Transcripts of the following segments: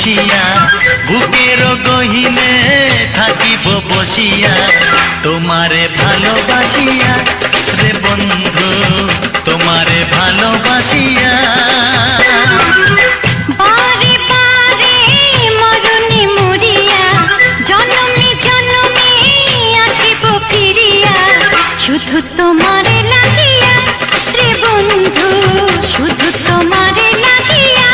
মিশিয়া বুকের গহিনে থাকিব বসিয়া তোমারে ভালোবাসিয়া রে বন্ধু তোমারে ভালোবাসিয়া বারে বারে মরণে মরিয়া জনমে জনমে আসিব ফিরিয়া শুধু তোমারে লাগিয়া রে বন্ধু শুধু তোমারে লাগিয়া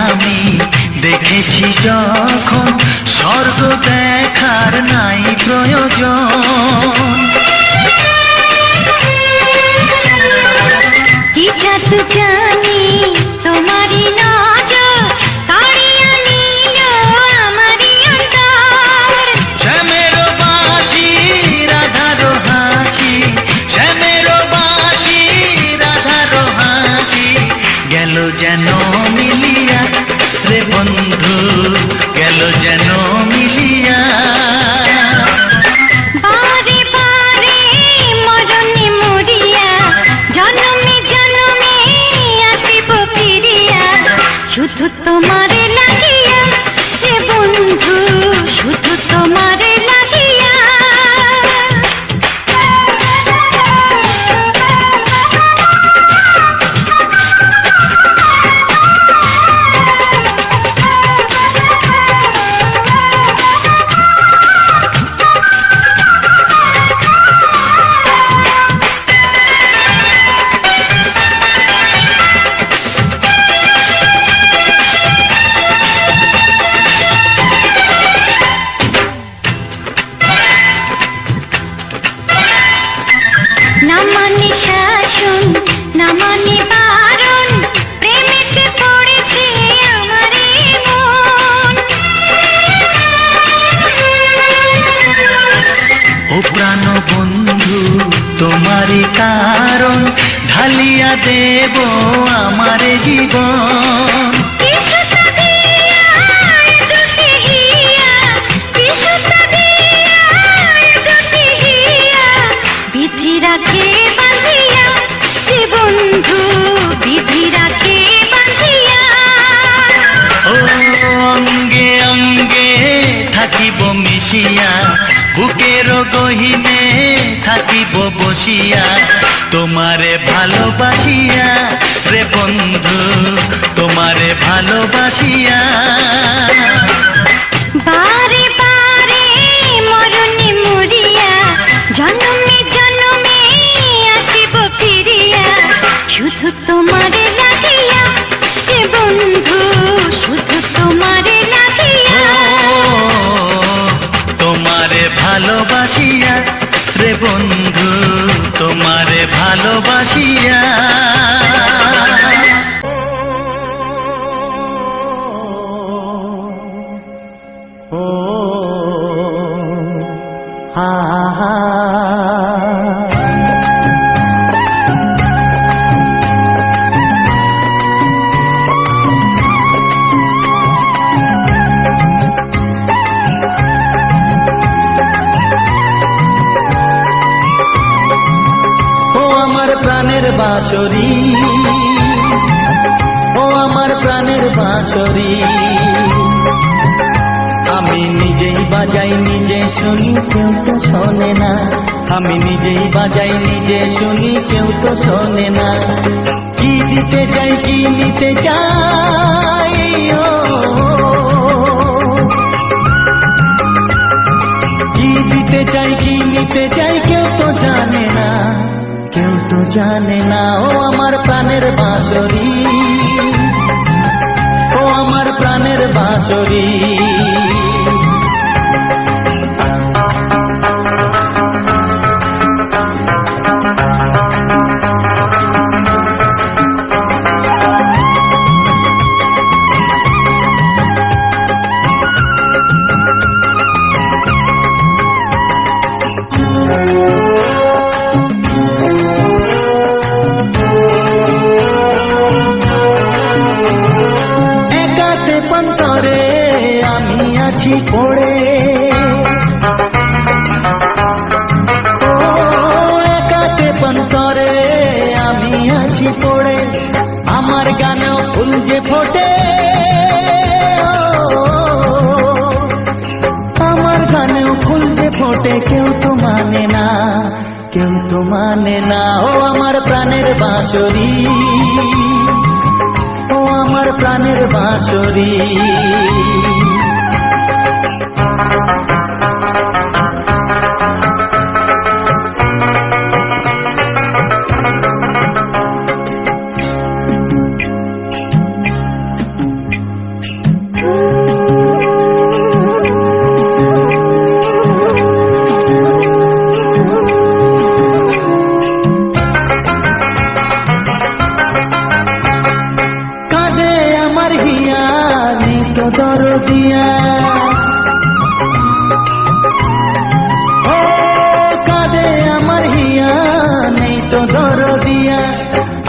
আমি দেখেছি যখন স্বর্গ দেখার নাই প্রয়োজন কি জাদু জানি তোমারই নজর কাড়িয়া নিল আমারই অন্তর শ্যামের বাঁশি রাধার হাসি শ্যামের বাঁশি রাধার হাসি গেল যেন মিলিয়া রে বন্ধু গেল যেন মিলিয়া বারে বারে মরণে মরিয়া জনমে জনমে আসিব ফিরিয়া শুধু তোমারে লাগিয়া রে বন্ধু শুধু তোমারে লাগিয়া না মানে শাসন না মানে বারণ প্রেমেতে পড়েছে আমারে মন ও প্রাণ বন্ধু তোমারই কারণ ঢালিয়া দেব আমারে জীবন বিধি রাখে বাঁধিয়া হে বন্ধু বিধি রাখে বাঁধিয়া ও অঙ্গে অঙ্গে থাকিব মিশিয়া বুকের গহিনে থাকিব বসিয়া তোমারে ভালোবাসিয়া রে বন্ধু তোমারে ভালোবাসিয়া বারে বারে মরণে মরিয়া জনমে জনমে আসিব ফিরিয়া শুধু তোমারে লাগিয়া হে বন্ধু শুধু তোমারে লাগিয়া তোমারে ভালোবাসিয়া রে বন্ধু তোমারে ভালোবাসিয়া প্রাণের বাঁশরি ও আমার প্রাণের বাঁশরি আমি নিজেই বাজাই নিজে শুনি কেউ তো শোনে না আমি নিজেই বাজাই নিজে শুনি কেউ তো শোনে না কি দিতে চাই কি নিতে চাই কি দিতে চাই কি নিতে চাই কেউ তো জানে না কেউ তো জানে না ও আমার প্রাণের বাঁশরি ও আমার প্রাণের বাঁশরি তেপান্তরে আমি আছি পড়ে, একা তেপান্তরে আমি আছি পড়ে, আমার গানেও ফুল যে ফোটে, আমার গানেও ফুল যে ফোটে, কেউ তো মানে না, কেউ তো মানে না। ও আমার প্রাণের বাঁশরি, ও আমার প্রাণের বাঁশরি। দরদিয়া ও কাঁদে আমার হিয়া, নেই তো দরদিয়া,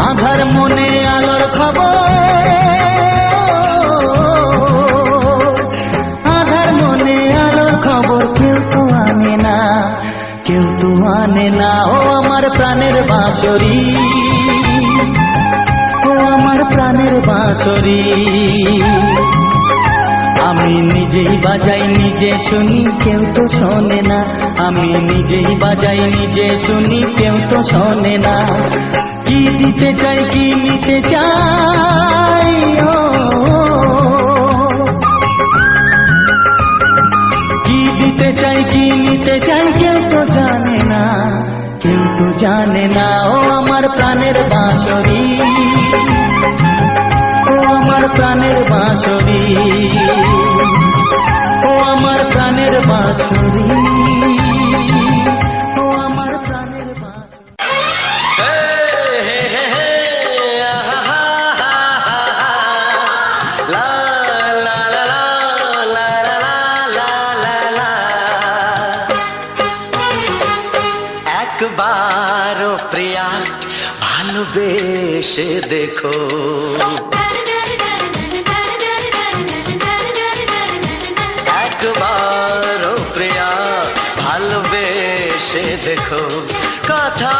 আধার মনে আলোর খবর, আধার মনে আলোর খবর, কেউ তো আনে না, কেউ তো আনে না। ও আমার প্রাণের বাঁশরি, ও আমার প্রাণের বাঁশরি। আমি নিজেই বাজাই নিজে শুনি, কেউ তো শোনে না, আমি নিজেই বাজাই নিজে শুনি, কেউ তো শোনে না। কি দিতে চাই কি নিতে চাই, কি দিতে চাই কি নিতে চাই, কেউ তো জানে না, কেউ তো জানে না। ও আমার প্রাণের বাঁশরি, ও আমার প্রাণের বাঁশরি, ও আমার প্রাণের বাঁশরি, ও আমার প্রাণের বাঁশরি। একবারও প্রিয়া ভালোবেসে দেখো, একবারও প্রিয়া ভালোবেসে দেখো, কথা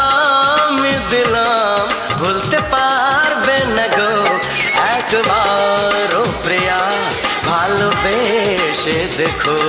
আমি দিলাম ভুলতে পারবে না গো। একবারও প্রিয়া ভালোবেসে দেখো।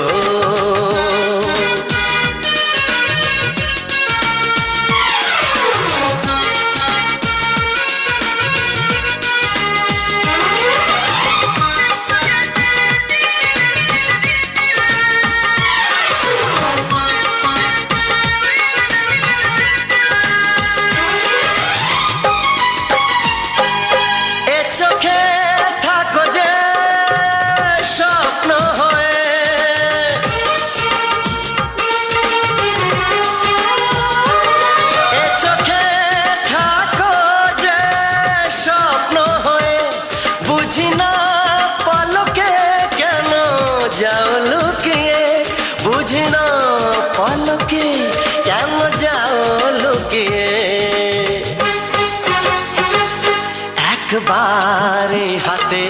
একবারে হাতে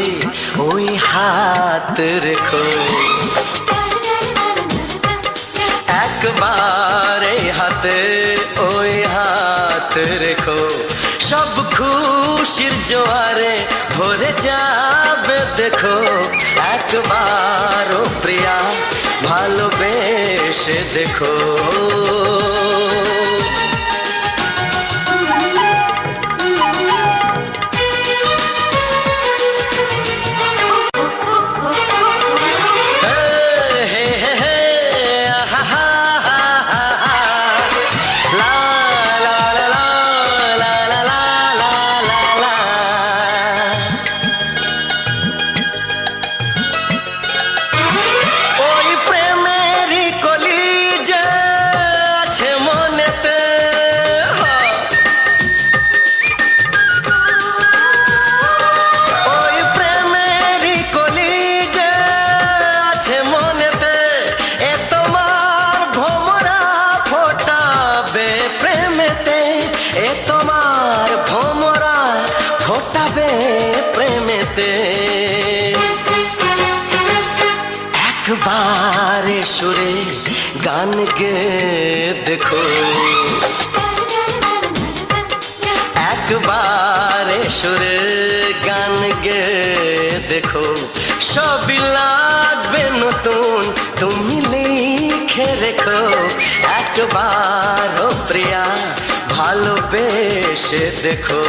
ওই হাত রেখো, একবারে হাতে ওই হাত রেখো, সব খুশির জোয়ারে ভরে যাবে দেখো। একবারও প্রিয়া ভালোবেসে দেখো। ওই প্রেমেরই কলিজা আছে গান গে দেখো একবার সুরে গান গে দেখো সবই লাগবে নতুন তুমি লিখে রেখো একবার ও প্রিয়া ভালোবেসে দেখো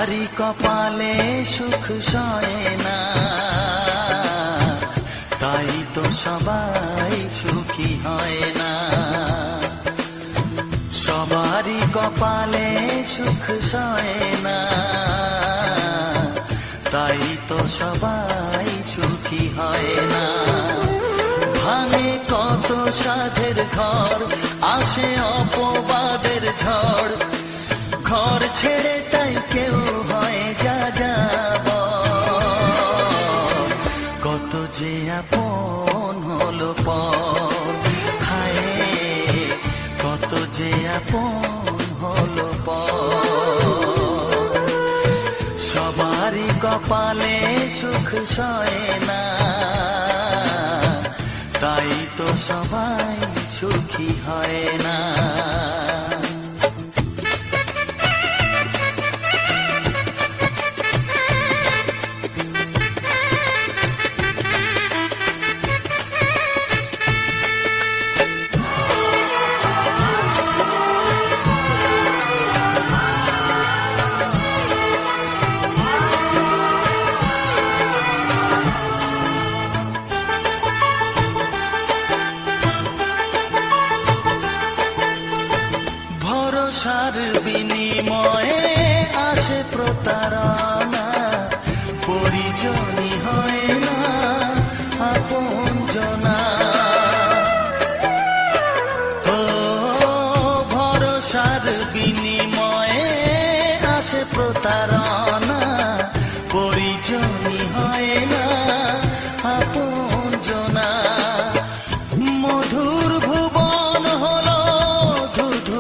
সবারই কপালে সুখ সয় না, তাই তো সবাই সুখী হয় না। সবারই কপালে সুখ সয় না, তাই তো সবাই সুখী হয় না। ভাঙে কত সাধের ঘর, আসে অপবাদের ঝড়, ঘর ছেড়ে তাই কেউ হয় যা যাব। কত যে আপন হলো পর, হায় কত যে আপন হলো পর। সবারই কপালে সুখ সয় না, তাই তো সবাই সুখী হয় না। ভরসার বিনিময়ে আসে প্রতারণা, পরিজনই হয় না আপনজনা। ও ভরসার বিনিময়ে আসে প্রতারণা, পরিজনই হয় না আপনজনা। মধুর ভুবন হলো ধুধু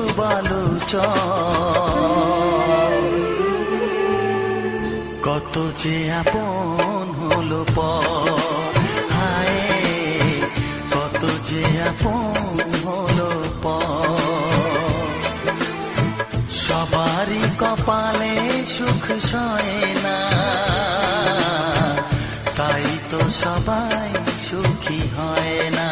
কত যে আপন হলো পর, হায় কত যে আপন হলো পর। সবারই কপালে সুখ সয় না, তাই তো সবাই সুখী হয় না।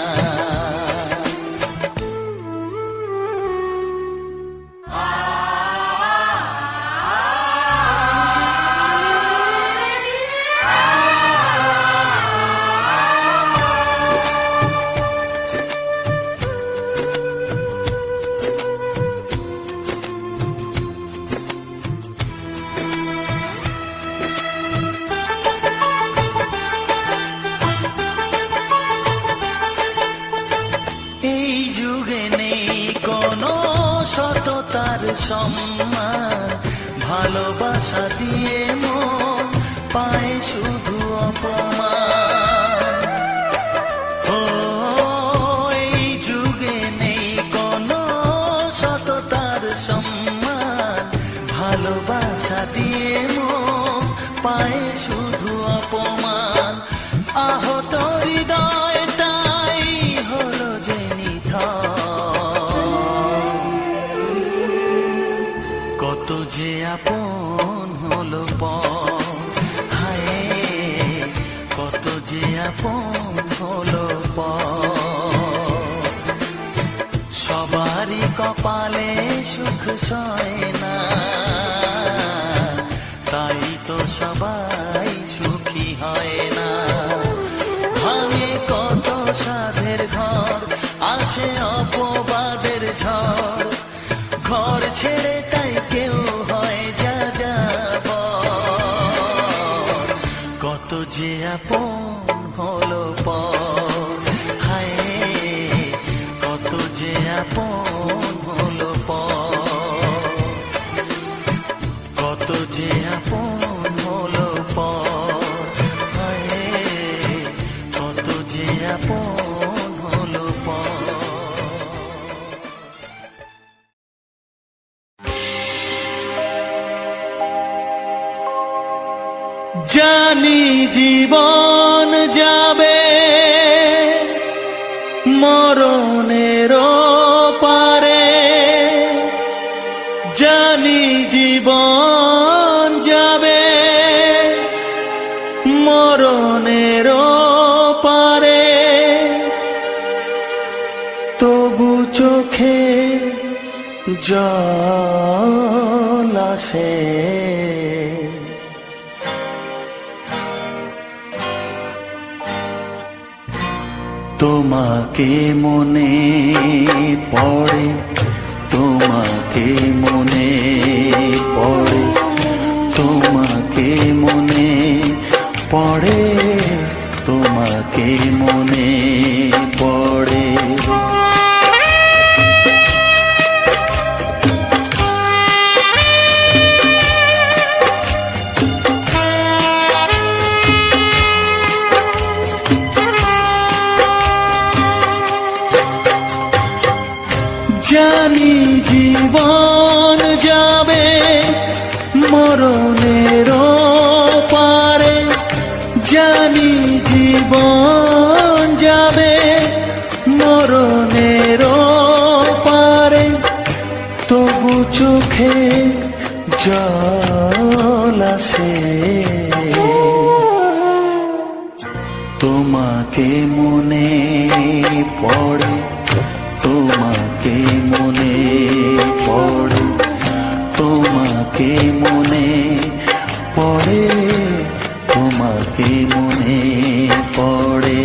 এই যুগে নেই কোনো সততার সম্মান, ভালোবাসা দিয়ে মন পায় শুধু অপমান। ও এই যুগে নেই কোনো সততার সম্মান, ভালোবাসা দিয়ে মন পায় শুধু অপমান। আহত হৃদয়টাই হলো যে কত যে আপন হলো পর, হায় কত যে আপন হলো পর। সবারই কপালে সুখ সয় না, তাই তো সবাই সুখী হয় না। ভাঙে কত সাধের ঘর, আসে অপবাদের ঝড়, ঘর ছেড়ে তাই কেউ হয় যা যাব। কত যে আপন হলো পর, হায় কত যে আপন হলো পর। কত যে আপন হলো পর, হায় কত যে আপন হলো পর। জানি জীবন যাবে মরণের পারে, জানি জীবন যাবে মরণের পারে, তবু চোখে জল আসে তোমাকে মনে পড়ে, তোমাকে মনে পড়ে, তোমাকে মনে পড়ে, তোমাকে মনে পড়ে। জানি জীবন যাবে মরণের পারে, জানি জীবন যাবে মরণের পারে, তবু চোখে জল আসে। তোমাকে মনে পড়ে, তোমাকে মনে পড়ে, তোমাকে মনে পড়ে, তোমাকে মনে পড়ে।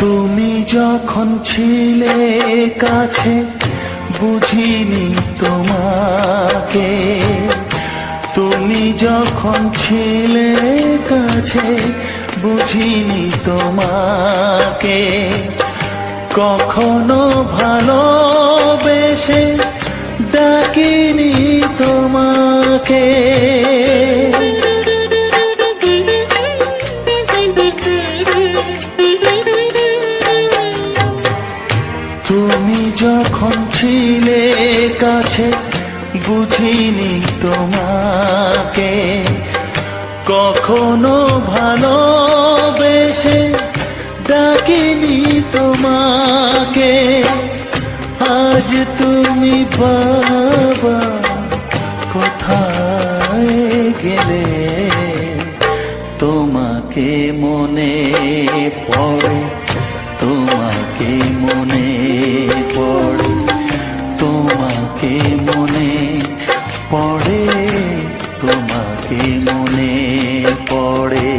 তুমি যখন ছিলে কাছে বুঝিনি তোমাকে, তুমি যখন ছিলে কাছে বুঝিনি তোমাকে, কখনো ভালোবেসে ডাকিনি তোমাকে। তুমি যখন ছিলে কাছে বুঝিনি তোমাকে, কখনো ভালোবেসে ডাকিনি তোমাকে। আজ তুমি বাবা কোথায় গেলে, তোমাকে মনে পড়ে, তোমাকে মনে পড়ে, তোমাকে মনে পড়ে, তোমাকে মনে পড়ে।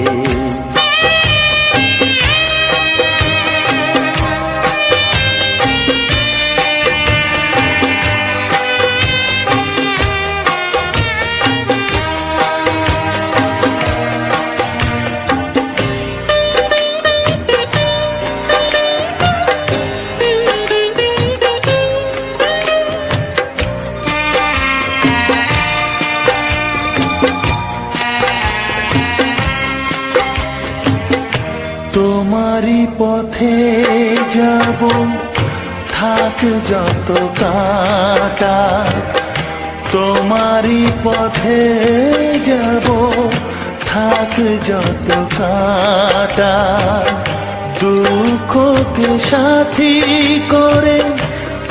তোমারই পথে যাব থাক যত কাঁটা, তোমারই পথে যাব থাক যত কাঁটা, দুঃখকে সাথী করে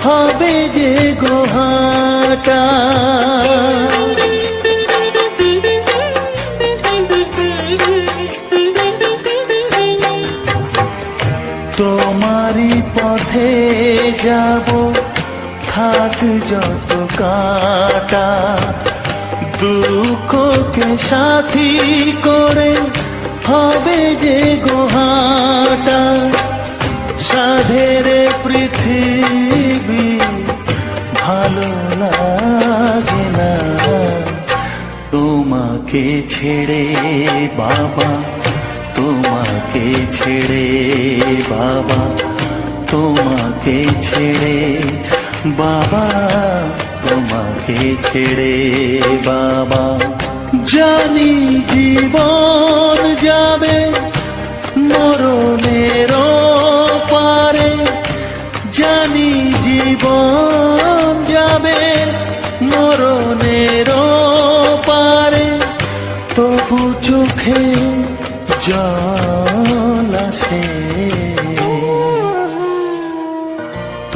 হবে যে গোহাটা। তোমারই পথে যাব থাক যত কাঁটা, দুঃখকে সাথী করে হবে যে গোহাটা। সাধের পৃথিবী ভালো লাগে না তোমাকে ছেড়ে বাবা, তোমাকে ছেড়ে বাবা, তোমাকে ছেড়ে বাবা, তোমাকে ছেড়ে বাবা। জানি জীবন যাবে মরণের পারে, জানি জীবন যাবে মরণের পারে, তবু চোখে জল আসে।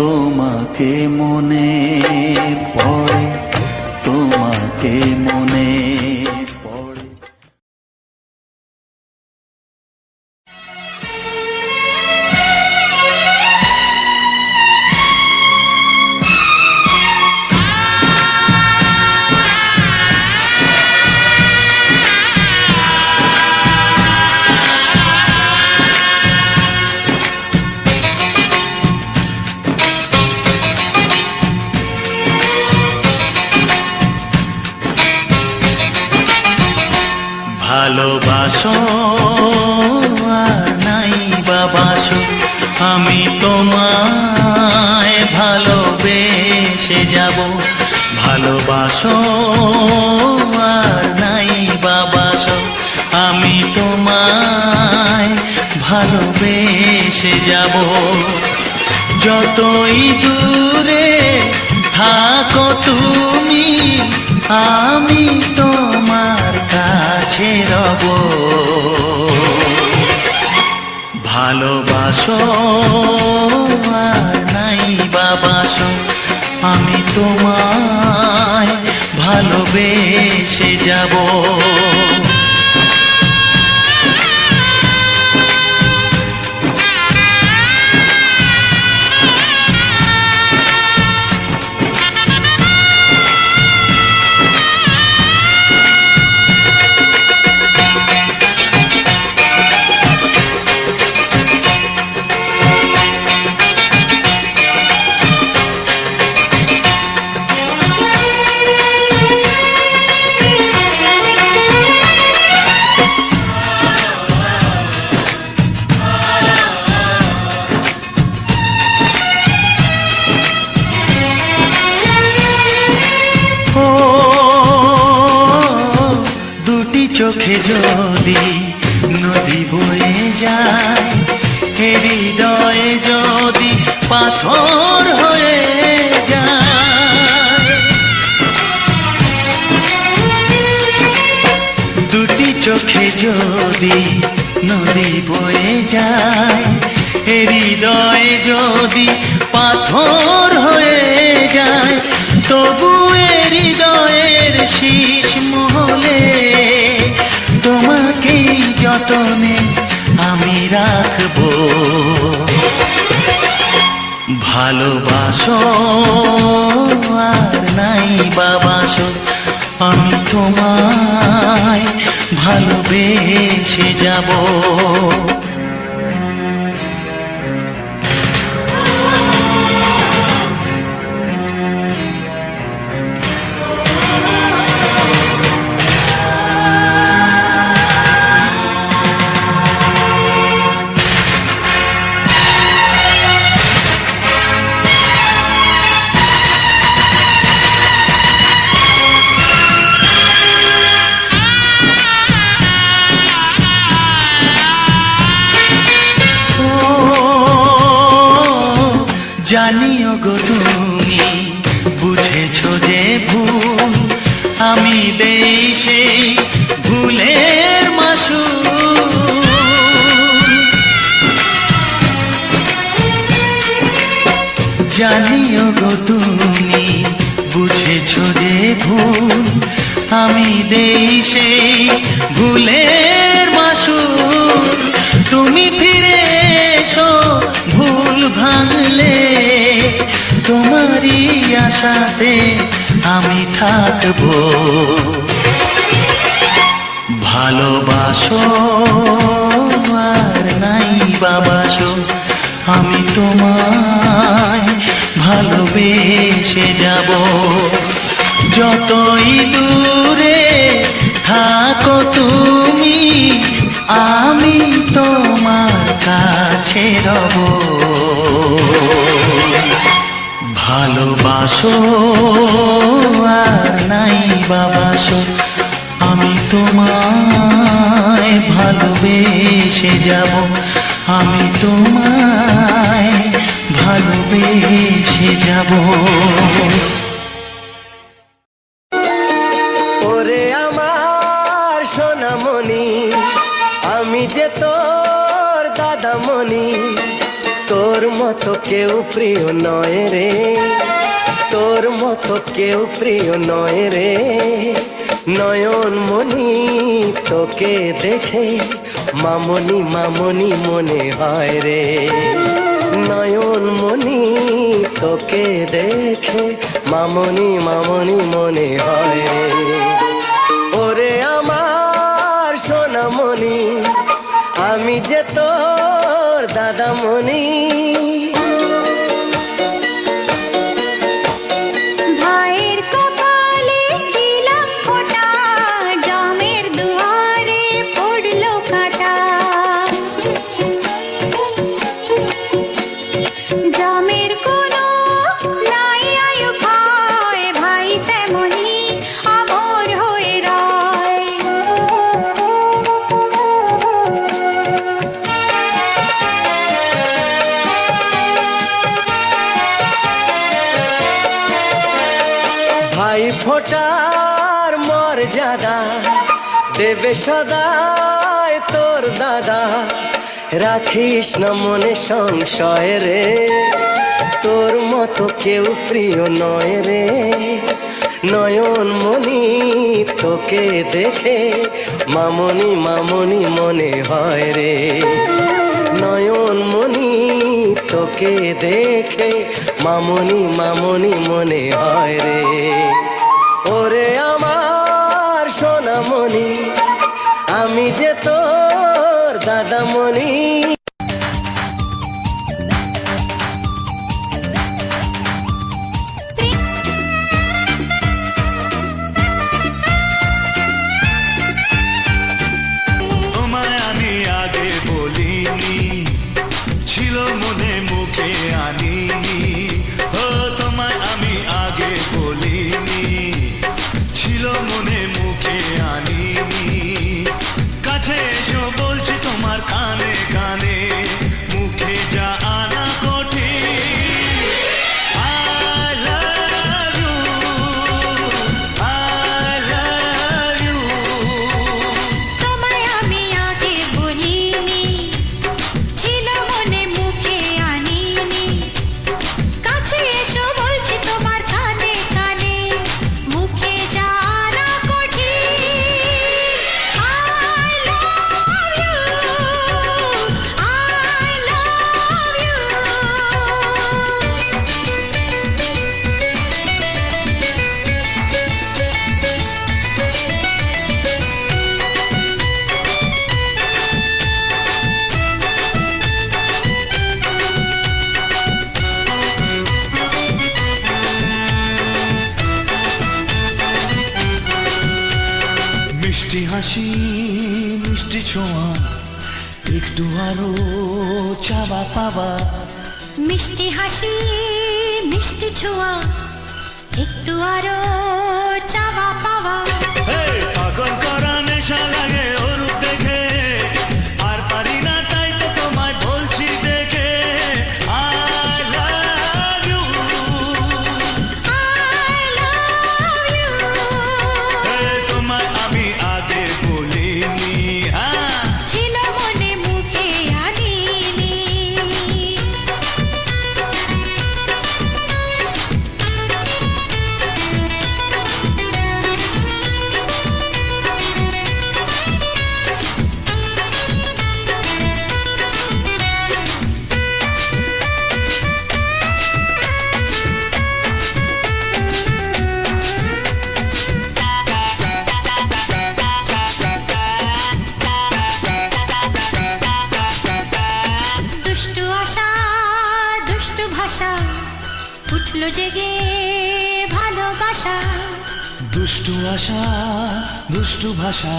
তোমাকে মনে পড়ে, তোমাকে মনে পড়ে। ভালোবাসো আর নাই বাবাসো, আমি তোমায় ভালোবেসে যাব। ভালোবাসো আর নাই বাবাসো, আমি তোমায় ভালোবেসে যাব। যতই দূরে থাকো তুমি, আমি তোমার কাছে রব। ভালোবাসো আর নাই বাবাসো, আমি তোমায় ভালোবেসে যাব। চোখে যদি নদী বয়ে যায়, হৃদয়ে যদি পাথর হয়ে যায়। দুটি চোখে যদি নদী বয়ে যায়, হৃদয়ে যদি পাথর হয়ে যায়, তবু হৃদয়ের শীষ মহলে তোমাকে যতনে আমি রাখবো। ভালোবাসো আর নাই বাবাসো, আমি তোমায় ভালোবেসে যাব। জানিও গো তুমি বুঝেছো যে ভুল, আমি দেই সেই ভুলের মাসুল। জানিও গো তুমি বুঝেছো যে ভুল, আমি দেই সেই ভুলের মাসুল। তুমি ফিরে এসো ভুল ভাঙলে, তোমারই আশাতে আমি থাকবো। ভালোবাসো আর নাই বাবাসো, আমি তোমায় ভালোবেসে যাব। যতই দূরে থাকো তুমি, আমি তোমার কাছে রব। ভালোবাসো আর নাই বাবাসো, আমি তোমায় ভালোবেসে যাব। আমি তোমায় ভালোবেসে যাব। ওরে আমার সোনামণি, আমি যে তোর দাদামণি, তোর মতো কেউ প্রিয় নয় রে, তোর মতো কেউ প্রিয় নয় রে। নয়ন মনি তোকে দেখে মামনি মামনি মনে হয় রে। নয়ন মনি তোকে দেখে মামনি মামনি মনে হয় রে। ওরে আমার সোনামণি, আমি যে তোর দাদামণি। ভাইয়ের কপালে দিলাম ফোঁটা, জামের দুয়ারে পড়লো কাঁটা। জামের কোনো নাই আয়ু খায়, ভাই তেমনি আমর হয়ে রয়। ভাই ফোটার মর্যাদা দেবে সদাই তোর দাদা। রাখিস না মনে সংশয় রে, তোর মতো কেউ প্রিয় নয় রে। নয়ন মনি তোকে দেখে মামনি মামনি মনে হয় রে। নয়ন মনি তোকে দেখে মামনি মামনি মনে হয় রে। ওরে আমার সোনামণি, আমি যে তোর দাদামণি। তোমায় আমি আগে বলিনি, ছিল মনে মুখে আনিনি। ও তোমায় আমি আগে বলিনি, ছিল মনে মুখে আনিনি। কাছে এসো বলছি তোমার কানে কানে, মুখে যা আনা কঠিন। I love you, I love you। তোমায় আমি আগে বলিনি, ছিল মনে মুখে আনিনি। কাছে এসো বলছি তোমার কানে কানে, মুখে জানা কঠিন। I love you, I love you। মিষ্টি হাসি মিষ্টি ছোঁয়া, একটু আরো চাওয়া পাওয়া। মিষ্টি হাসি মিষ্টি ছোঁয়া, একটু আরো চাওয়া পাওয়া। এই পাগল করা নেশা লাগে ওর রূপ দেখে, আর পারি না তাই তো তোমায় বলছি দেখে। I love you, I love you। এই তোমায় আমি আগে বলিনি। ছিল মনে মুখে আনিনি। দুষ্টু আশা দুষ্টু ভাষা, উঠলো জেগে ভালোবাসা। দুষ্টু আশা দুষ্টু ভাষা,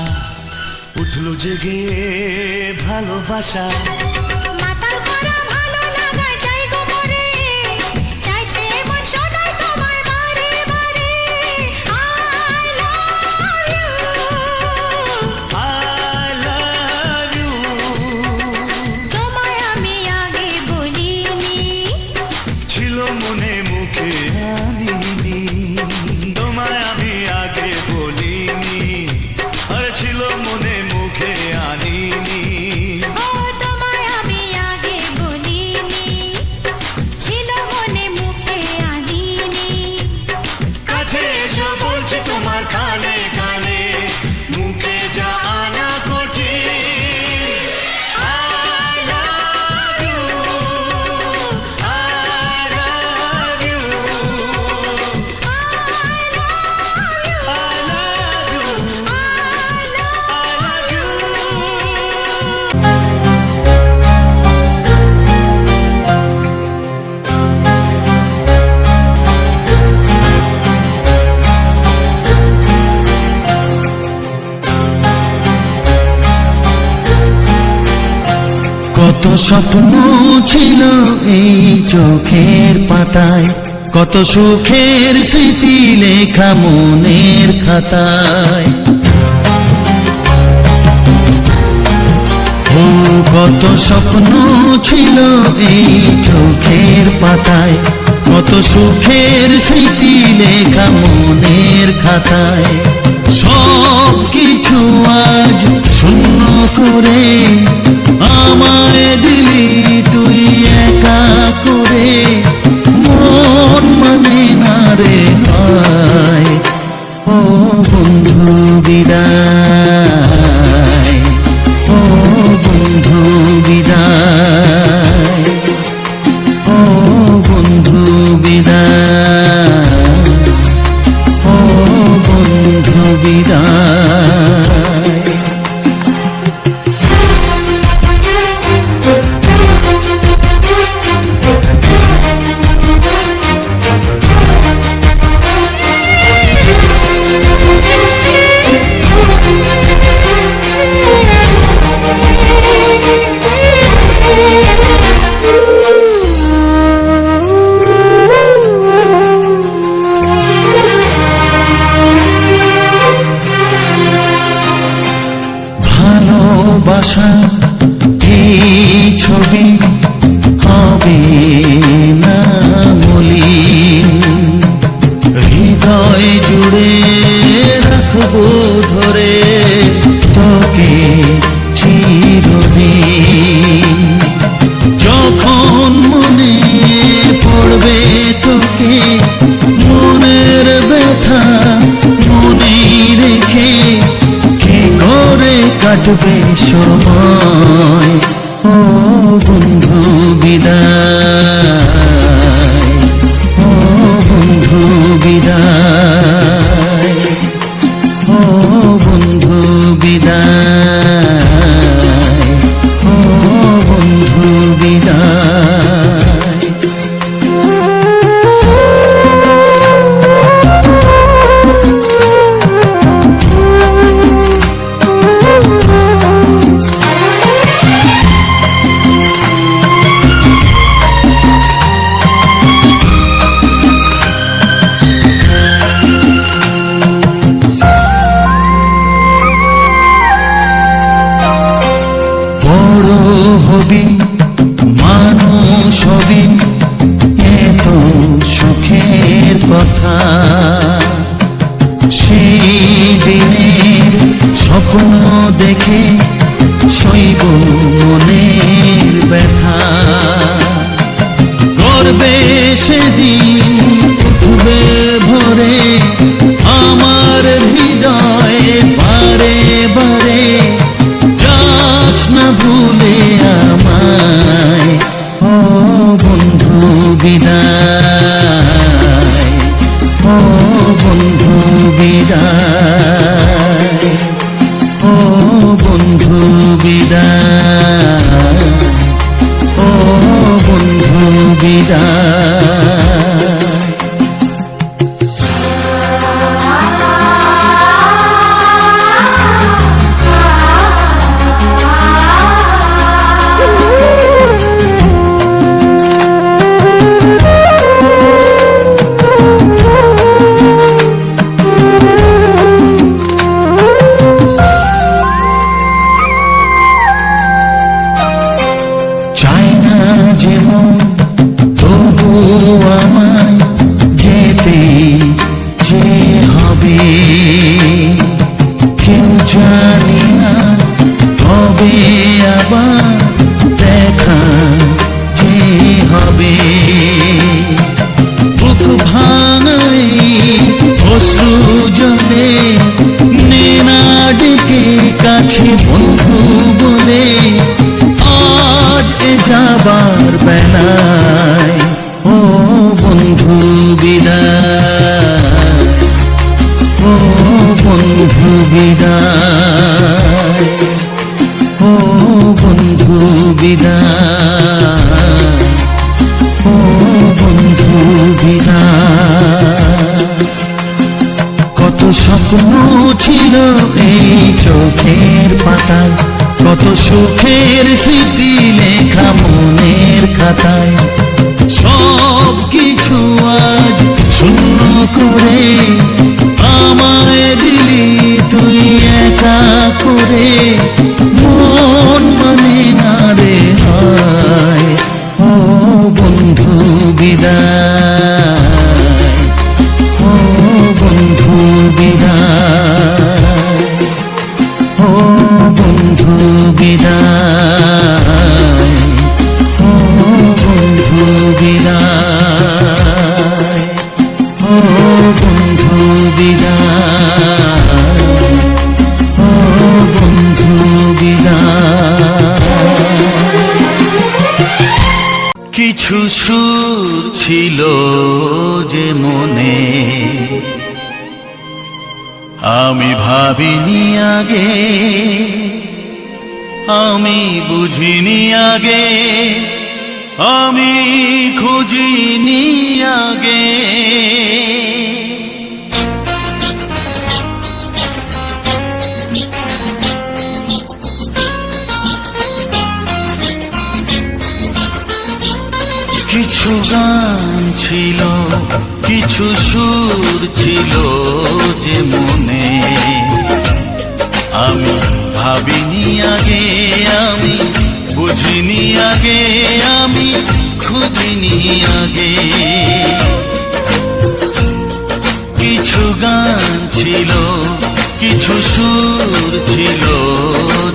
উঠলো জেগে ভালোবাসা। মাতাল করা ভালো লাগায় যাই গো মরে, চাইছে মন সদাই তোমায় বারে বারে। I love you, I love you। তোমায় আমি আগে বলিনি, ছিল মনে মুখে আনিনি। তোমায় আমি আগে বলিনি, আর ছিল মনে মুখে আনিনি। ও তোমায় আমি আগে বলিনি, স্বপ্ন ছিল এই চোখের পাতায়, কত সুখের স্মৃতি লেখা মনের খাতায়। ও কত স্বপ্ন ছিল এই চোখের পাতায়, কত সুখের স্মৃতি লেখা মনের খাতায়। সব কিছু আজ শূন্য করে আমায় দিলি তুই একা করে, মন মানে না রে হয়। ও বন্ধু বিদায়, ও বন্ধু বিদায়, ও বন্ধু বিদায়, ও বন্ধু বিদায়। ভালোবাসা এই ছবি হবে না মলিন, হৃদয় জুড়ে রাখবো ধরে তোকে চিরদিন। যখন মনে পড়বে তোকে, মনের ব্যথা মনে রেখে কি করে কাটবে সময়। ও বন্ধু বিদায়, ও বন্ধু বিদায়, ও বন্ধু বিদায়, ও বন্ধু বিদায়। বড় হবি মানুষ হবি, এত সুখের কথা। সেই দিনের স্বপ্ন দেখে সইব মনের ব্যথা। গর্বে সেদিন উঠবে ভরে আমার হৃদয়ে বারে বারে, যাস না ভুলে আমায়। ও বন্ধু বিদায়, ও বন্ধু বিদায়, ও বন্ধু বিদায়, ও বন্ধু বিদায়। চাই না যেমন তবু আমায় যেতে যে হবে, কেউ জানি না কবে আবার দেখা যে হবে। বুক ভাঙাই অশ্রু জলে নেনা ডেকে কাছে বন্ধু বলে, আজ এ যাবার বেলায়। ও বন্ধু বিদায়, ও বন্ধু বিদায়, ও বন্ধু বিদায়, ও বন্ধু বিদায়। কত স্বপ্ন ছিল এই চোখের পাতায়, কত সুখের স্মৃতি লেখা খাতায় সব কিছু আজ শূন্য করে আমায় দিলি তুই একা করে মন মানে না রে হায় ও বন্ধু বিদায় ও বন্ধু বিদায় ও বন্ধু বিদায় ও বন্ধু বিদায় ও বন্ধু বিদায় ও বন্ধু বিদায়। কিছু সুর ছিল যে মনে আমি ভাবিনি আগে, আমি বুঝিনি আগে, আমি খুঁজিনি আগে। কিছু গান ছিল, কিছু সুর ছিল যে মনে আমি ভাবিনি আগে, আমি বুঝিনি আগে, আমি খুঁজিনি আগে। কিছু গান ছিল, কিছু সুর ছিল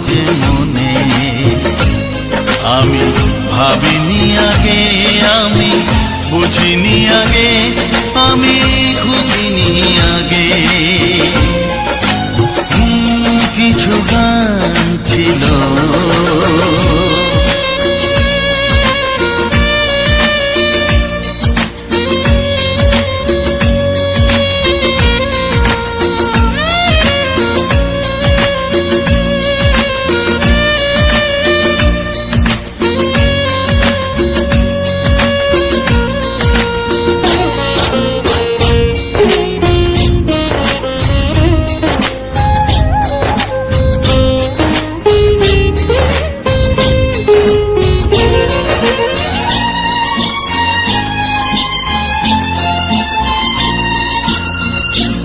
যে মনে আমি ভাবিনি আগে, আমি বুঝিনি আগে, আমি খুঁজিনি আগে। কিছু গান ছিল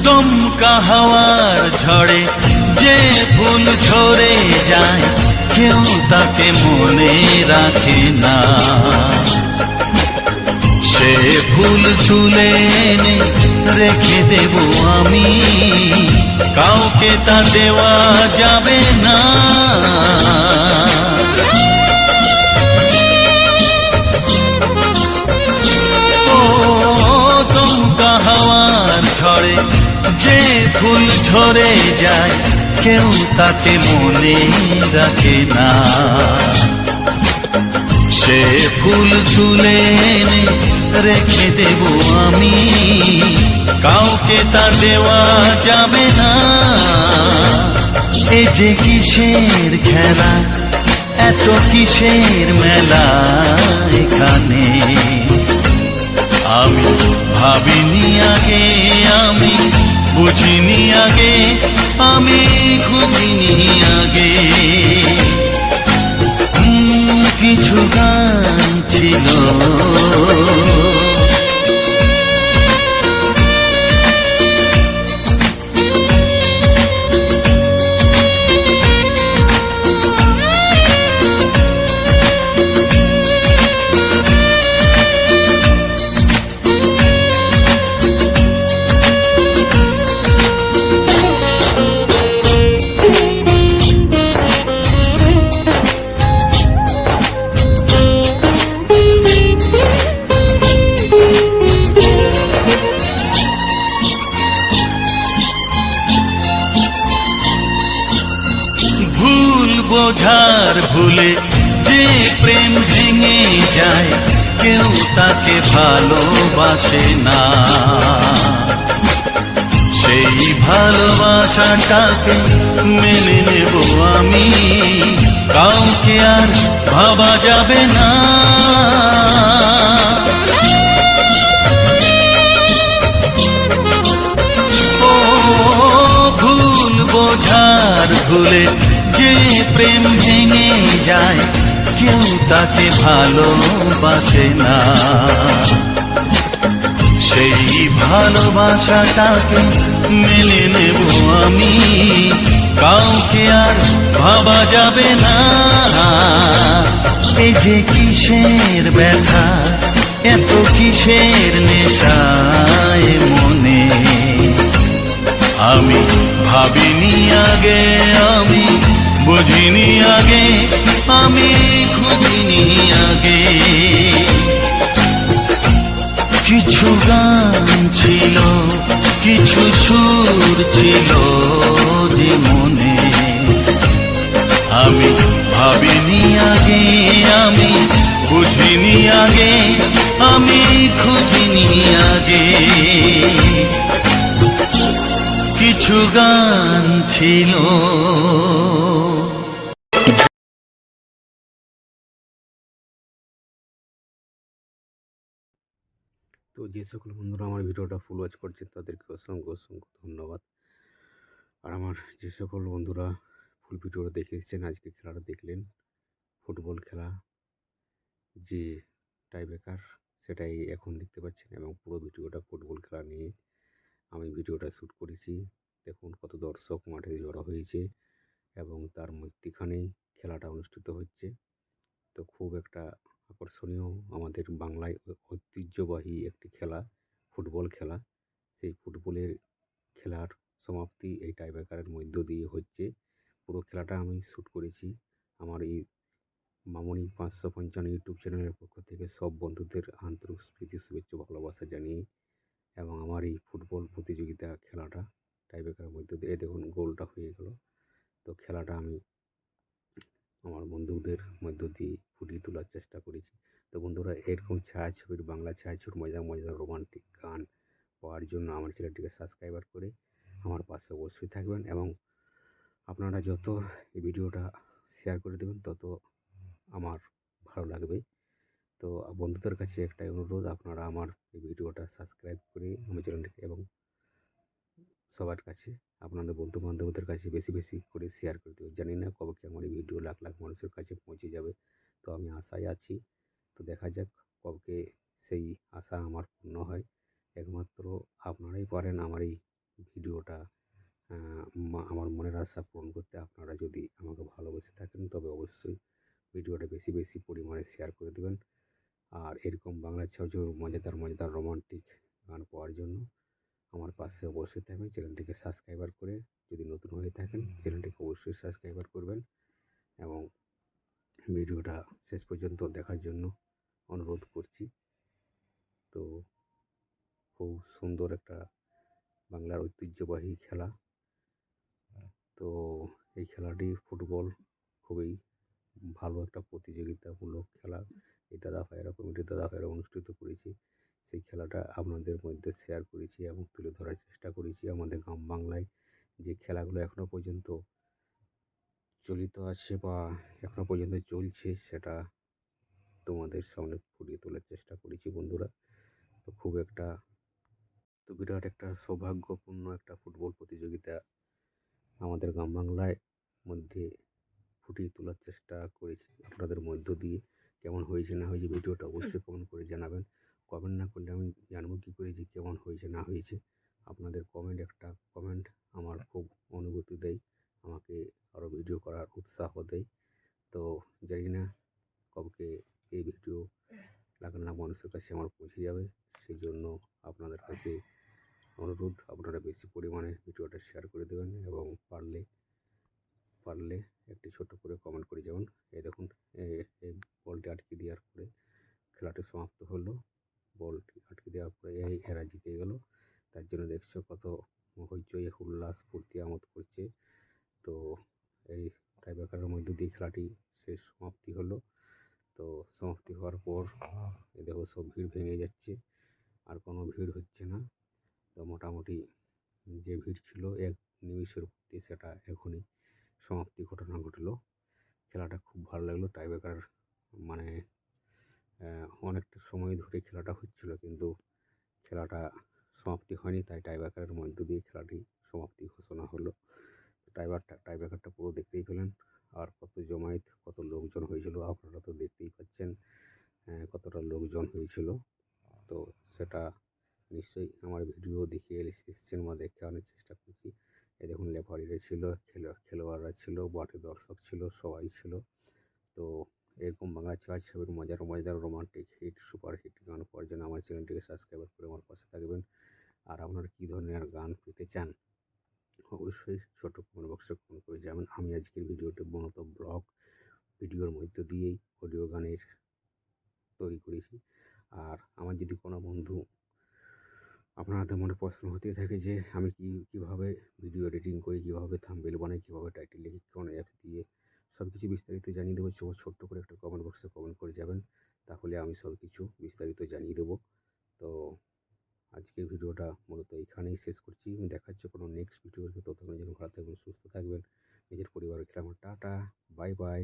দমকা হাওয়ার ঝড়ে যে ফুল ঝরে যায়, কেউ তাকে মনে রাখে না। সে ফুল তুলে এনে রেখে দেব আমি, কাউকে তা দেওয়া যাবে না। ও দমকা হাওয়ার ঝড়ে যে ফুল ঝরে যায়, কেউ তাকে মনে রাখে না। সে ফুল তুলে এনে রেখে দেব আমি, কাউকে তা দেওয়া যাবে না। এ যে কিসের খেলা, এত কিসের মেলা এখানে আমি ভাবিনি আগে, আমি বুঝিনি আগে, আমি খুঁজিনি আগে। কিছু গান ছিল বোঝার ভুলে যে প্রেম ভেঙে যায়, কেউ তাকে ভালোবাসে না। সেই ভালোবাসাটাকে মেনে নেব আমি, কাউকে আর ভাবা যাবে না। ও ভুল বোঝার ভুলে যে প্রেম ভেঙে যায়, কেউ তাকে ভালোবাসে না। সেই ভালোবাসাটাকে মেনে নেব আমি, কাউকে আর ভাবা যাবে না। এই যে কিসের ব্যথা, এত কিসের নেশায় মনে, আমি ভাবিনি আগে, আমি বুঝিনি আগে, আমি খুঁজিনি আগে। কিছু গান ছিল, কিছু সুর ছিল যে মনে, আমি ভাবিনি আগে, আমি বুঝিনি আগে, আমি খুঁজিনি আগে। কিছু গান ছিল। তো যে সকল বন্ধুরা আমার ভিডিওটা ফুল ওয়াচ করছেন তাদেরকে অসংখ্য অসংখ্য ধন্যবাদ। আর আমার যে সকল বন্ধুরা ফুল ভিডিওটা দেখে এসেছেন, আজকে খেলাটা দেখলেন, ফুটবল খেলা যে টাইব্রেকার সেটাই এখন দেখতে পাচ্ছেন, এবং পুরো ভিডিওটা ফুটবল খেলা নিয়ে আমি ভিডিওটা শ্যুট করেছি। দেখুন কত দর্শক মাঠে জড়ো হয়েছে এবং তার মধ্যখানেই খেলাটা অনুষ্ঠিত হচ্ছে। তো খুব একটা আকর্ষণীয়, আমাদের বাংলায় ঐতিহ্যবাহী একটি খেলা, ফুটবল খেলা। সেই ফুটবলের খেলার সমাপ্তি এই টাইব্রেকারের মধ্য দিয়ে হচ্ছে। পুরো খেলাটা আমি শ্যুট করেছি আমার এই মামনি 555 ইউটিউব চ্যানেলের পক্ষ থেকে সব বন্ধুদের আন্তরিক প্রীতি শুভেচ্ছা ভালোবাসা জানিয়ে, এবং আমার এই ফুটবল প্রতিযোগিতা খেলাটা টাইব্রেকারের মধ্য দিয়ে দেখুন গোলটা হয়ে গেল। তো খেলাটা আমি আমার বন্ধুদের মধ্য দিয়ে ফুটিয়ে তোলার চেষ্টা করেছি। তো বন্ধুরা, এরকম ছায়াছবির, বাংলা ছায়াছবির মজাদার মজাদার রোমান্টিক গান পাওয়ার জন্য আমার চ্যানেলটিকে সাবস্ক্রাইবার করে আমার পাশে অবশ্যই থাকবেন, এবং আপনারা যত এই ভিডিওটা শেয়ার করে দেবেন তত আমার ভালো লাগবে। তো বন্ধুদের কাছে একটাই অনুরোধ, আপনারা আমার এই ভিডিওটা সাবস্ক্রাইব করে আমার চ্যানেলটিকে, এবং সবার কাছে, আপনাদের বন্ধু বান্ধবদের কাছে বেশি বেশি করে শেয়ার করে দেবেন। জানি না কবে কি আমার এই ভিডিও লাখ লাখ মানুষের কাছে পৌঁছে যাবে, তো আমি আশায় আছি। তো দেখা যাক কবে সেই আশা আমার পূর্ণ হয়। একমাত্র আপনারাই পারেন আমার এই ভিডিওটা আমার মনের আশা পূরণ করতে। আপনারা যদি আমাকে ভালোবেসে থাকেন তবে অবশ্যই ভিডিওটা বেশি বেশি পরিমাণে শেয়ার করে দেবেন। আর এরকম বাংলা ছায়াছবির মজাদার মজাদার রোমান্টিক গান পাওয়ার জন্য আমার পাশে অবশ্যই থাকবেন। চ্যানেলটিকে সাবস্ক্রাইবার করে, যদি নতুন হয়ে থাকেন চ্যানেলটিকে অবশ্যই সাবস্ক্রাইবার করবেন, এবং ভিডিওটা শেষ পর্যন্ত দেখার জন্য অনুরোধ করছি। তো খুব সুন্দর একটা বাংলার ঐতিহ্যবাহী খেলা। তো এই খেলাটি ফুটবল খুবই ভালো একটা প্রতিযোগিতামূলক খেলা। এই দাদা ভাইয়েরা, কমিটির দাদা ভাইয়েরা অনুষ্ঠিত করেছে। সেই খেলাটা আপনাদের মধ্যে শেয়ার করেছি এবং তুলে ধরার চেষ্টা করেছি। আমাদের গ্রাম বাংলায় যে খেলাগুলো এখনও পর্যন্ত চলিত আছে বা এখনও পর্যন্ত চলছে, সেটা তোমাদের সামনে ফুটিয়ে তোলার চেষ্টা করেছি বন্ধুরা। তো খুব একটা, তো বিরাট একটা সৌভাগ্যপূর্ণ একটা ফুটবল প্রতিযোগিতা আমাদের গ্রাম বাংলায় মধ্যে ফুটিয়ে তোলার চেষ্টা করেছি আপনাদের মধ্য দিয়ে। কেমন হয়েছে না হয়েছে ভিডিওটা অবশ্যই কমেন্ট করে জানাবেন। কমেন্ট না করলে আমি জানবো কী করে যে কেমন হয়েছে না হয়েছে। আপনাদের কমেন্ট, একটা কমেন্ট আমার খুব অনুভূতি দেয়, আমাকে আরও ভিডিও করার উৎসাহ দেয়। তো জানি না কবে এই ভিডিও লাখ লাখ মানুষের কাছে আমার পৌঁছে যাবে, সেই জন্য আপনাদের কাছে অনুরোধ, আপনারা বেশি পরিমাণে ভিডিওটা শেয়ার করে দেবেন, এবং পারলে একটি ছোট্ট করে কমেন্ট করে যাবেন। এই দেখুন, এই বলটি আটকে দেওয়ার পরে খেলাটি সমাপ্ত হলো। বলটি আটকে দেওয়ার পরে এরা জিতে গেল। তার জন্য দেখছো কত হইচই, উল্লাস, ফুর্তি আমোদ করছে। তো এই টাইব্রেকারের মধ্য দিয়ে খেলাটি শেষ সমাপ্তি হলো। তো সমাপ্তি হওয়ার পর এই দেখো সব ভিড় ভেঙে যাচ্ছে, আর কোনো ভিড় হচ্ছে না। তো মোটামুটি যে ভিড় ছিল এক নিমিষের মধ্যে সেটা এখনই সমাপ্তি ঘটনা ঘটলো। খেলাটা খুব ভালো লাগলো। টাইব্রেকার মানে অনেকটা সময় ধরে খেলাটা হচ্ছিল, কিন্তু খেলাটা সমাপ্তি হয়নি, তাই টাইব্রেকারের মধ্য দিয়ে খেলাটি সমাপ্তি ঘোষণা হলো। টাইব্রেকারটা পুরো দেখতেই পেলেন। আর কত জমায়েত, কত লোকজন হয়েছিল আপনারা তো দেখতেই পাচ্ছেন কতটা লোকজন হয়েছিল। তো সেটা নিশ্চয়ই আমার ভিডিও দেখে এসেছেন বা দেখানোর চেষ্টা করছি। এই দেখুন রেফারিরা ছিল, খেলোয়াড়রা ছিল, মাঠে দর্শক ছিল, সবাই ছিল। তো এরকম বাংলা চার্জ ছবির মজাদার রোমান্টিক হিট সুপার হিট গান পাওয়ার জন্য আমার চ্যানেলটিকে সাবস্ক্রাইব করে আমার পাশে থাকবেন। আর আপনারা কী ধরনের গান পেতে চান অবশ্যই ছোট কমেন্ট বক্সে কমেন্ট করে যাবেন। আমি আজকের ভিডিওটি মূলত ব্লগ ভিডিওর মধ্য দিয়েই অডিও গানের তৈরি করেছি। আর আমার যদি কোনো বন্ধু আপনাদের মনে প্রশ্ন হতেই থাকে যে আমি কীভাবে ভিডিও এডিটিং করি, কীভাবে থাম্বনেল বানাই, কীভাবে টাইটেল লিখি, কোন অ্যাপ দিয়ে, সব কিছু বিস্তারিত জানিয়ে দেবো। ছোট্ট করে একটা কমেন্ট বক্সে কমেন্ট করে যাবেন, তাহলে আমি সব কিছু বিস্তারিত জানিয়ে দেবো। তো আজকের ভিডিওটা মূলত এখানেই শেষ করছি। আমি দেখা হচ্ছে কোনো নেক্সট ভিডিওতে। ততক্ষণের জন্য ভালো থাকবেন, সুস্থ থাকবেন, নিজের পরিবারের খেলা। Tata, bye bye.